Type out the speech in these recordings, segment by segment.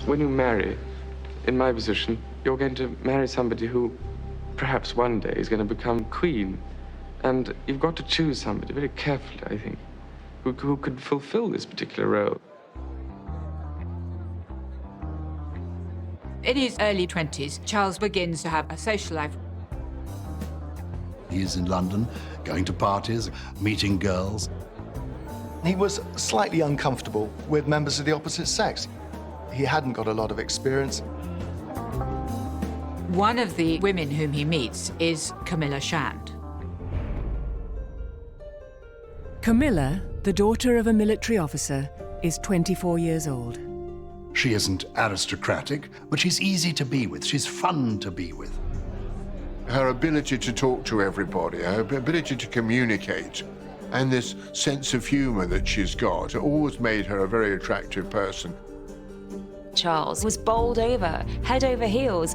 When you marry, in my position, you're going to marry somebody who perhaps one day is going to become queen. And you've got to choose somebody very carefully, I think, who could fulfill this particular role. In his early 20s, Charles begins to have a social life. He's in London, going to parties, meeting girls. He was slightly uncomfortable with members of the opposite sex. He hadn't got a lot of experience. One of the women whom he meets is Camilla Shand. Camilla, the daughter of a military officer, is 24 years old. She isn't aristocratic, but she's easy to be with. She's fun to be with. Her ability to talk to everybody, her ability to communicate, and this sense of humour that she's got always made her a very attractive person. Charles was bowled over, head over heels.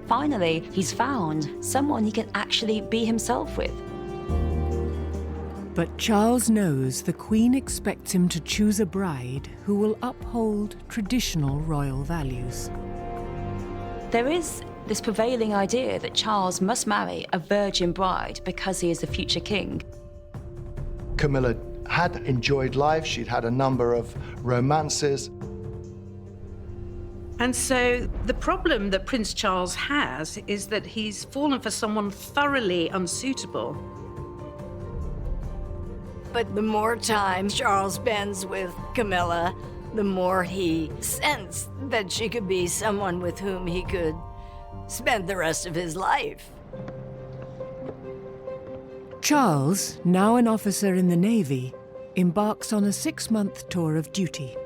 Finally, he's found someone he can actually be himself with. But Charles knows the Queen expects him to choose a bride who will uphold traditional royal values. There is this prevailing idea that Charles must marry a virgin bride because he is the future king. Camilla had enjoyed life. She'd had a number of romances. And so the problem that Prince Charles has is that he's fallen for someone thoroughly unsuitable. But the more time Charles spends with Camilla, the more he sensed that she could be someone with whom he could spend the rest of his life. Charles, now an officer in the Navy, embarks on a 6-month tour of duty.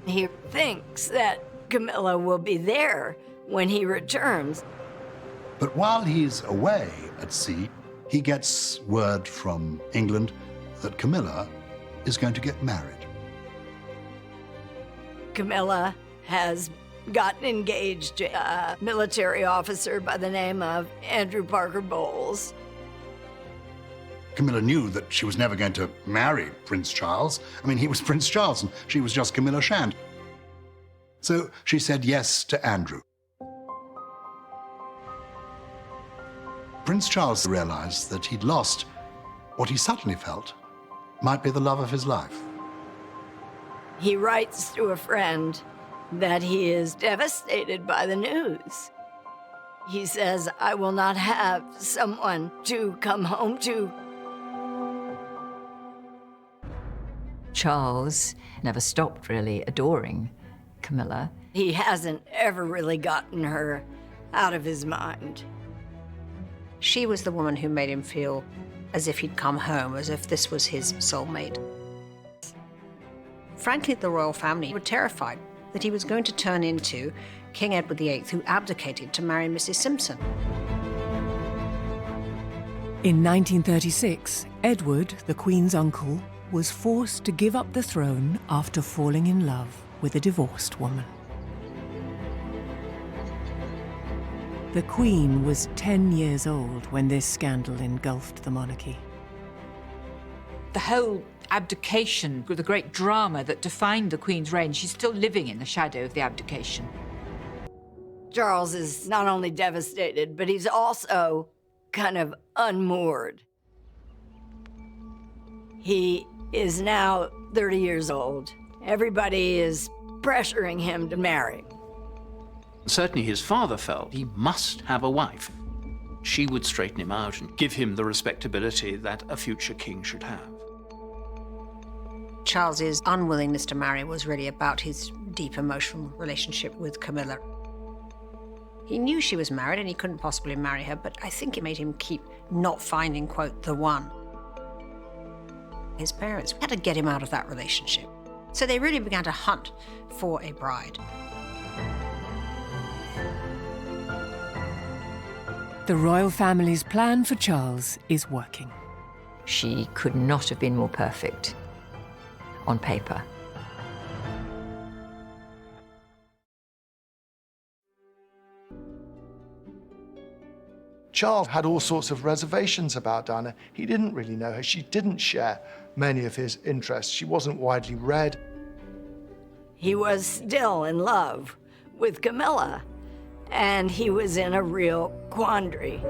He thinks that Camilla will be there when he returns. But while he's away at sea, he gets word from England that Camilla is going to get married. Camilla has gotten engaged to a military officer by the name of Andrew Parker Bowles. Camilla knew that she was never going to marry Prince Charles. I mean, he was Prince Charles and she was just Camilla Shand. So she said yes to Andrew. Prince Charles realized that he'd lost what he suddenly felt might be the love of his life. He writes to a friend that he is devastated by the news. He says, "I will not have someone to come home to." Charles never stopped really adoring Camilla. He hasn't ever really gotten her out of his mind. She was the woman who made him feel as if he'd come home, as if this was his soulmate. Frankly, the royal family were terrified that he was going to turn into King Edward VIII, who abdicated to marry Mrs. Simpson. In 1936, Edward, the Queen's uncle, was forced to give up the throne after falling in love with a divorced woman. The Queen was 10 years old when this scandal engulfed the monarchy. The whole abdication, the great drama that defined the Queen's reign, she's still living in the shadow of the abdication. Charles is not only devastated, but he's also kind of unmoored. He is now 30 years old. Everybody is pressuring him to marry. Certainly his father felt he must have a wife. She would straighten him out and give him the respectability that a future king should have. Charles's unwillingness to marry was really about his deep emotional relationship with Camilla. He knew she was married and he couldn't possibly marry her, but I think it made him keep not finding, quote, the one. His parents had to get him out of that relationship. So they really began to hunt for a bride. The royal family's plan for Charles is working. She could not have been more perfect on paper. Charles had all sorts of reservations about Diana. He didn't really know her. She didn't share many of his interests. She wasn't widely read. he was still in love with Camilla, and he was in a real quandary.